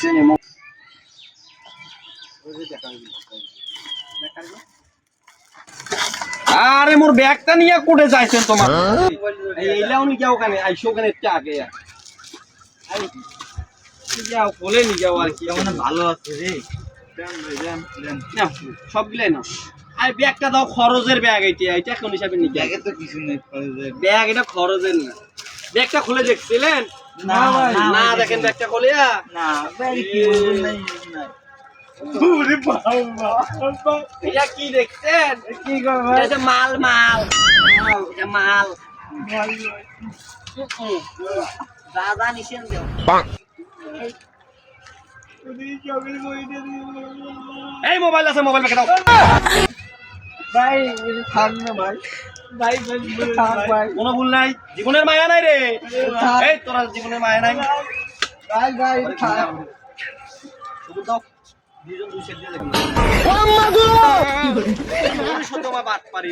দেখছেন আরে মোর ব্যাগটা নিয়ে কোটে যাইছেন তোমার এইলাও নি যাও ওখানে আইসো ওখানে একটু আগে যাও বলে নি যাও আর কি মানে ভালো আছে রে সবগুলাই না আর ব্যাগটা দাও খরচের ব্যাগ এইটা কোন হিসাবে নি ব্যাগে তো কিছু নেই খরচের ব্যাগ এটা খরচের না ব্যাগটা খুলে দেখছিলেন না না দেখেন ব্যাগটা খুলে না ব্যাগে কি নাই ওরে বাবা এটা কি দেখছেন কি গো ভাই এটা মাল মাল এটা মাল দাদা নিছেন দাও এই মোবাইল আছে মোবাইল রেখে দাও ভাই থাক না ভাই ভাই থাক ভাই কোনো ভুল নাই জীবনের মায়া নাই রে এই তোরা জীবনের মায়া নাই ভাই ভাই থাক শুধু দাও দুজন দুই সেট দিয়ে দেখুন ও আম্মা গো কি করে শত মা বাট পারি